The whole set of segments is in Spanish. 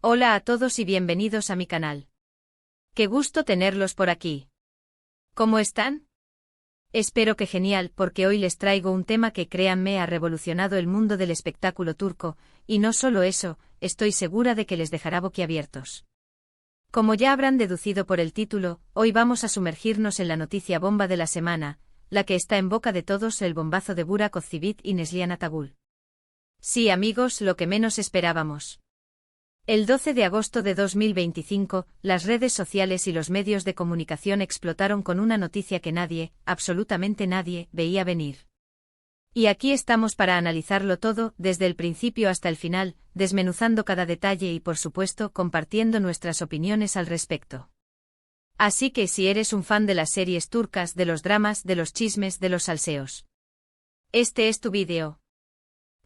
Hola a todos y bienvenidos a mi canal. Qué gusto tenerlos por aquí. ¿Cómo están? Espero que genial, porque hoy les traigo un tema que, créanme, ha revolucionado el mundo del espectáculo turco, y no solo eso, estoy segura de que les dejará boquiabiertos. Como ya habrán deducido por el título, hoy vamos a sumergirnos en la noticia bomba de la semana, la que está en boca de todos: el bombazo de Burak Özçivit y Neslihan Atagül. Sí, amigos, lo que menos esperábamos. El 12 de agosto de 2025, las redes sociales y los medios de comunicación explotaron con una noticia que nadie, absolutamente nadie, veía venir. Y aquí estamos para analizarlo todo, desde el principio hasta el final, desmenuzando cada detalle y, por supuesto, compartiendo nuestras opiniones al respecto. Así que si eres un fan de las series turcas, de los dramas, de los chismes, de los salseos, este es tu vídeo.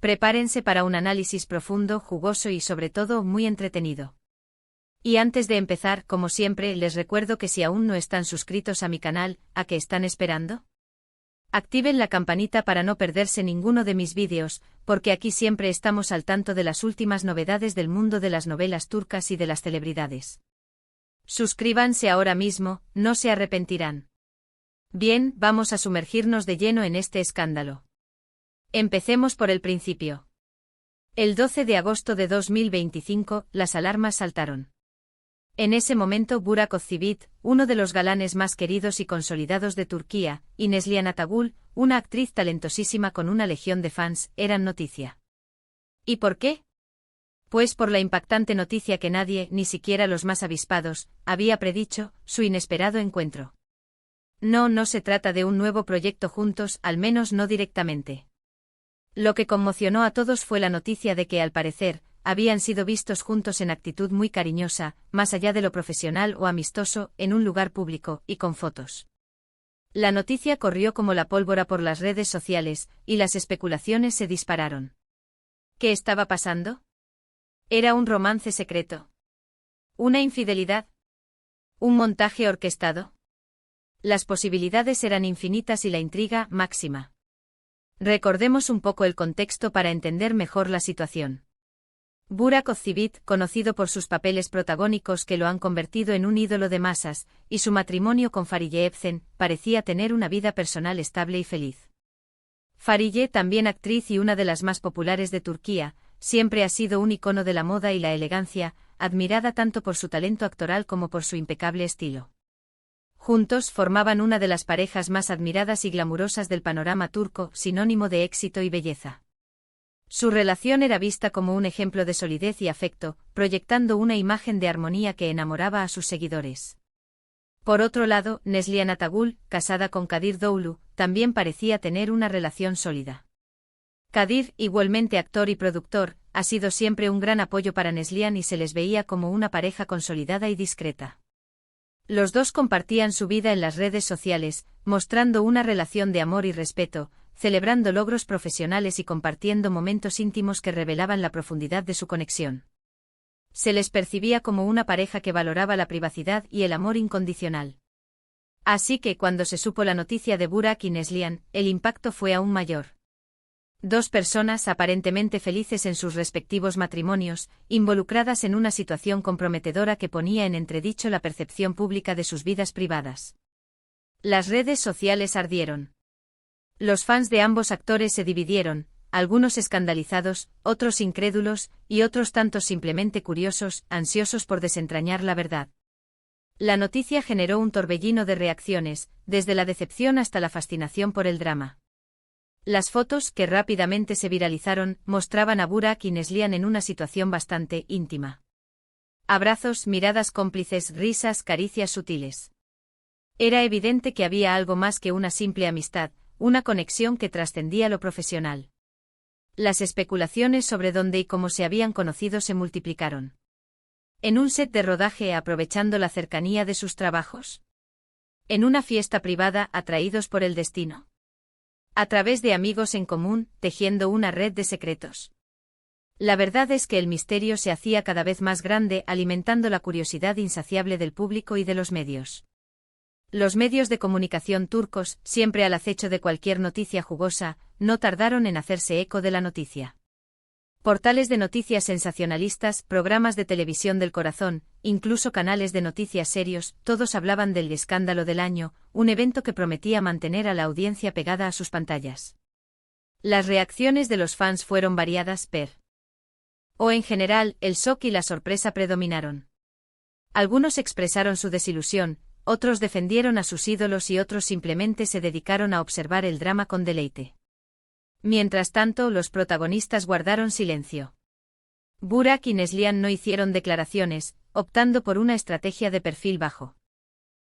Prepárense para un análisis profundo, jugoso y sobre todo muy entretenido. Y antes de empezar, como siempre, les recuerdo que si aún no están suscritos a mi canal, ¿a qué están esperando? Activen la campanita para no perderse ninguno de mis vídeos, porque aquí siempre estamos al tanto de las últimas novedades del mundo de las novelas turcas y de las celebridades. Suscríbanse ahora mismo, no se arrepentirán. Bien, vamos a sumergirnos de lleno en este escándalo. Empecemos por el principio. El 12 de agosto de 2025, las alarmas saltaron. En ese momento Burak Özçivit, uno de los galanes más queridos y consolidados de Turquía, y Neslihan Atagül, una actriz talentosísima con una legión de fans, eran noticia. ¿Y por qué? Pues por la impactante noticia que nadie, ni siquiera los más avispados, había predicho: su inesperado encuentro. No se trata de un nuevo proyecto juntos, al menos no directamente. Lo que conmocionó a todos fue la noticia de que, al parecer, habían sido vistos juntos en actitud muy cariñosa, más allá de lo profesional o amistoso, en un lugar público, y con fotos. La noticia corrió como la pólvora por las redes sociales, y las especulaciones se dispararon. ¿Qué estaba pasando? ¿Era un romance secreto? ¿Una infidelidad? ¿Un montaje orquestado? Las posibilidades eran infinitas y la intriga máxima. Recordemos un poco el contexto para entender mejor la situación. Burak Özçivit, conocido por sus papeles protagónicos que lo han convertido en un ídolo de masas, y su matrimonio con Fariye Evcen, parecía tener una vida personal estable y feliz. Fariye, también actriz y una de las más populares de Turquía, siempre ha sido un icono de la moda y la elegancia, admirada tanto por su talento actoral como por su impecable estilo. Juntos formaban una de las parejas más admiradas y glamurosas del panorama turco, sinónimo de éxito y belleza. Su relación era vista como un ejemplo de solidez y afecto, proyectando una imagen de armonía que enamoraba a sus seguidores. Por otro lado, Neslihan Atagül, casada con Kadir Doğulu, también parecía tener una relación sólida. Kadir, igualmente actor y productor, ha sido siempre un gran apoyo para Neslihan y se les veía como una pareja consolidada y discreta. Los dos compartían su vida en las redes sociales, mostrando una relación de amor y respeto, celebrando logros profesionales y compartiendo momentos íntimos que revelaban la profundidad de su conexión. Se les percibía como una pareja que valoraba la privacidad y el amor incondicional. Así que cuando se supo la noticia de Burak y Neslihan, el impacto fue aún mayor. Dos personas aparentemente felices en sus respectivos matrimonios, involucradas en una situación comprometedora que ponía en entredicho la percepción pública de sus vidas privadas. Las redes sociales ardieron. Los fans de ambos actores se dividieron, algunos escandalizados, otros incrédulos, y otros tantos simplemente curiosos, ansiosos por desentrañar la verdad. La noticia generó un torbellino de reacciones, desde la decepción hasta la fascinación por el drama. Las fotos, que rápidamente se viralizaron, mostraban a Burak y Neslihan en una situación bastante íntima. Abrazos, miradas cómplices, risas, caricias sutiles. Era evidente que había algo más que una simple amistad, una conexión que trascendía lo profesional. Las especulaciones sobre dónde y cómo se habían conocido se multiplicaron. ¿En un set de rodaje aprovechando la cercanía de sus trabajos? ¿En una fiesta privada atraídos por el destino? ¿A través de amigos en común, tejiendo una red de secretos? La verdad es que el misterio se hacía cada vez más grande, alimentando la curiosidad insaciable del público y de los medios. Los medios de comunicación turcos, siempre al acecho de cualquier noticia jugosa, no tardaron en hacerse eco de la noticia. Portales de noticias sensacionalistas, programas de televisión del corazón, incluso canales de noticias serios, todos hablaban del escándalo del año, un evento que prometía mantener a la audiencia pegada a sus pantallas. Las reacciones de los fans fueron variadas, o en general, el shock y la sorpresa predominaron. Algunos expresaron su desilusión, otros defendieron a sus ídolos y otros simplemente se dedicaron a observar el drama con deleite. Mientras tanto, los protagonistas guardaron silencio. Burak y Neslihan no hicieron declaraciones, optando por una estrategia de perfil bajo.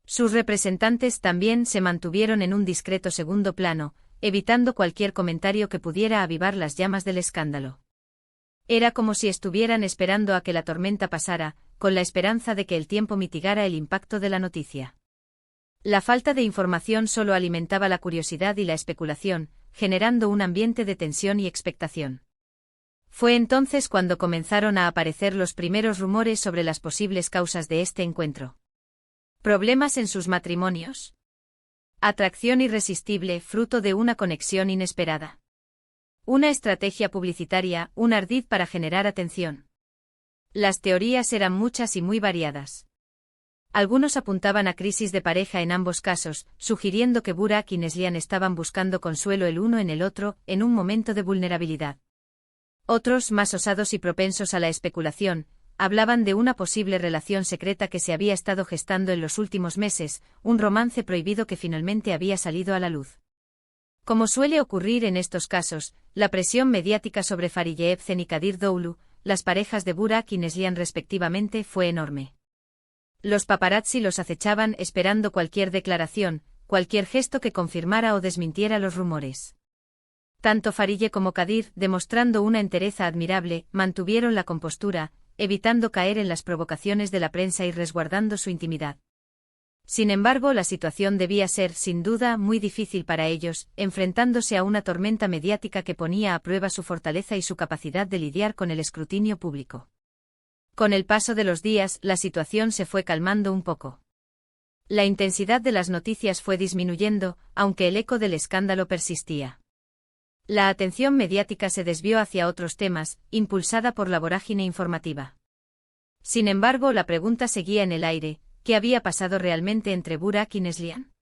Sus representantes también se mantuvieron en un discreto segundo plano, evitando cualquier comentario que pudiera avivar las llamas del escándalo. Era como si estuvieran esperando a que la tormenta pasara, con la esperanza de que el tiempo mitigara el impacto de la noticia. La falta de información solo alimentaba la curiosidad y la especulación, generando un ambiente de tensión y expectación. Fue entonces cuando comenzaron a aparecer los primeros rumores sobre las posibles causas de este encuentro. ¿Problemas en sus matrimonios? ¿Atracción irresistible fruto de una conexión inesperada? ¿Una estrategia publicitaria, un ardid para generar atención? Las teorías eran muchas y muy variadas. Algunos apuntaban a crisis de pareja en ambos casos, sugiriendo que Burak y Neslihan estaban buscando consuelo el uno en el otro, en un momento de vulnerabilidad. Otros, más osados y propensos a la especulación, hablaban de una posible relación secreta que se había estado gestando en los últimos meses, un romance prohibido que finalmente había salido a la luz. Como suele ocurrir en estos casos, la presión mediática sobre Fariye Evcen y Kadir Doğulu, las parejas de Burak y Neslihan respectivamente, fue enorme. Los paparazzi los acechaban esperando cualquier declaración, cualquier gesto que confirmara o desmintiera los rumores. Tanto Fariye como Kadir, demostrando una entereza admirable, mantuvieron la compostura, evitando caer en las provocaciones de la prensa y resguardando su intimidad. Sin embargo, la situación debía ser, sin duda, muy difícil para ellos, enfrentándose a una tormenta mediática que ponía a prueba su fortaleza y su capacidad de lidiar con el escrutinio público. Con el paso de los días, la situación se fue calmando un poco. La intensidad de las noticias fue disminuyendo, aunque el eco del escándalo persistía. La atención mediática se desvió hacia otros temas, impulsada por la vorágine informativa. Sin embargo, la pregunta seguía en el aire: ¿qué había pasado realmente entre Burak y Neslihan?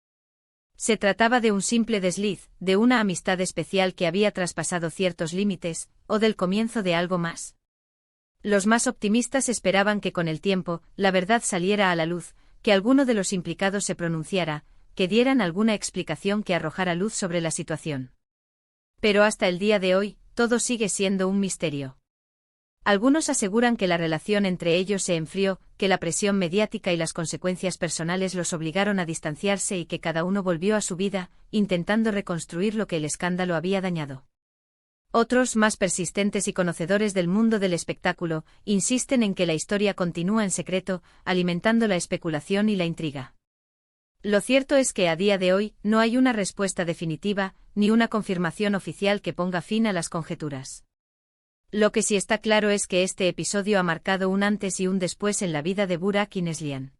¿Se trataba de un simple desliz, de una amistad especial que había traspasado ciertos límites, o del comienzo de algo más? Los más optimistas esperaban que con el tiempo, la verdad saliera a la luz, que alguno de los implicados se pronunciara, que dieran alguna explicación que arrojara luz sobre la situación. Pero hasta el día de hoy, todo sigue siendo un misterio. Algunos aseguran que la relación entre ellos se enfrió, que la presión mediática y las consecuencias personales los obligaron a distanciarse y que cada uno volvió a su vida, intentando reconstruir lo que el escándalo había dañado. Otros, más persistentes y conocedores del mundo del espectáculo, insisten en que la historia continúa en secreto, alimentando la especulación y la intriga. Lo cierto es que a día de hoy no hay una respuesta definitiva, ni una confirmación oficial que ponga fin a las conjeturas. Lo que sí está claro es que este episodio ha marcado un antes y un después en la vida de Burak y Neslihan.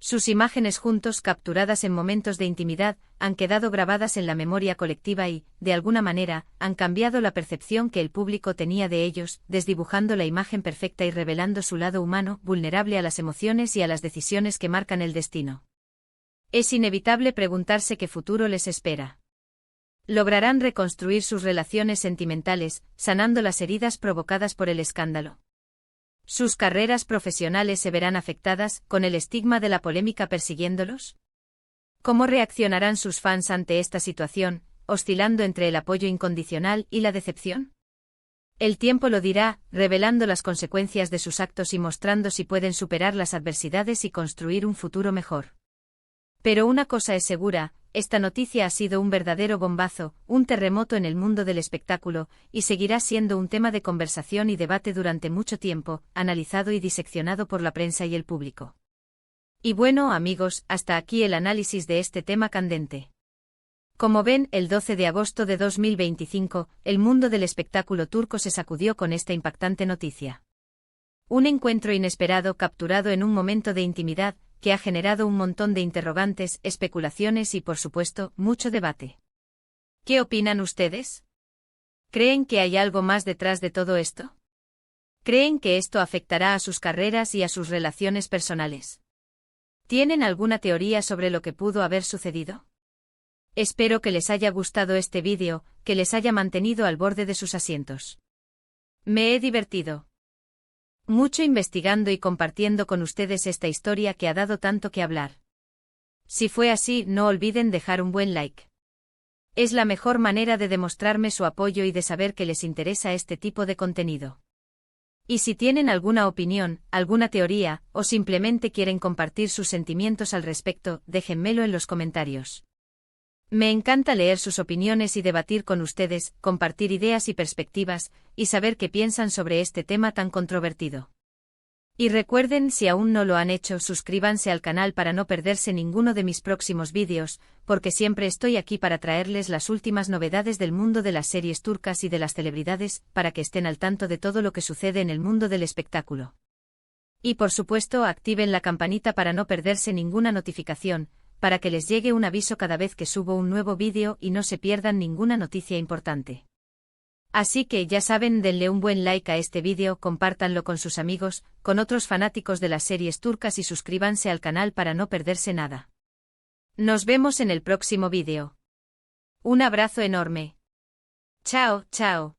Sus imágenes juntos, capturadas en momentos de intimidad, han quedado grabadas en la memoria colectiva y, de alguna manera, han cambiado la percepción que el público tenía de ellos, desdibujando la imagen perfecta y revelando su lado humano, vulnerable a las emociones y a las decisiones que marcan el destino. Es inevitable preguntarse qué futuro les espera. ¿Lograrán reconstruir sus relaciones sentimentales, sanando las heridas provocadas por el escándalo? ¿Sus carreras profesionales se verán afectadas, con el estigma de la polémica persiguiéndolos? ¿Cómo reaccionarán sus fans ante esta situación, oscilando entre el apoyo incondicional y la decepción? El tiempo lo dirá, revelando las consecuencias de sus actos y mostrando si pueden superar las adversidades y construir un futuro mejor. Pero una cosa es segura: esta noticia ha sido un verdadero bombazo, un terremoto en el mundo del espectáculo, y seguirá siendo un tema de conversación y debate durante mucho tiempo, analizado y diseccionado por la prensa y el público. Y bueno, amigos, hasta aquí el análisis de este tema candente. Como ven, el 12 de agosto de 2025, el mundo del espectáculo turco se sacudió con esta impactante noticia. Un encuentro inesperado capturado en un momento de intimidad, que ha generado un montón de interrogantes, especulaciones y, por supuesto, mucho debate. ¿Qué opinan ustedes? ¿Creen que hay algo más detrás de todo esto? ¿Creen que esto afectará a sus carreras y a sus relaciones personales? ¿Tienen alguna teoría sobre lo que pudo haber sucedido? Espero que les haya gustado este vídeo, que les haya mantenido al borde de sus asientos. Me he divertido mucho investigando y compartiendo con ustedes esta historia que ha dado tanto que hablar. Si fue así, no olviden dejar un buen like. Es la mejor manera de demostrarme su apoyo y de saber que les interesa este tipo de contenido. Y si tienen alguna opinión, alguna teoría, o simplemente quieren compartir sus sentimientos al respecto, déjenmelo en los comentarios. Me encanta leer sus opiniones y debatir con ustedes, compartir ideas y perspectivas, y saber qué piensan sobre este tema tan controvertido. Y recuerden, si aún no lo han hecho, suscríbanse al canal para no perderse ninguno de mis próximos vídeos, porque siempre estoy aquí para traerles las últimas novedades del mundo de las series turcas y de las celebridades, para que estén al tanto de todo lo que sucede en el mundo del espectáculo. Y por supuesto, activen la campanita para no perderse ninguna notificación, para que les llegue un aviso cada vez que subo un nuevo vídeo y no se pierdan ninguna noticia importante. Así que ya saben, denle un buen like a este vídeo, compártanlo con sus amigos, con otros fanáticos de las series turcas y suscríbanse al canal para no perderse nada. Nos vemos en el próximo vídeo. Un abrazo enorme. Chao, chao.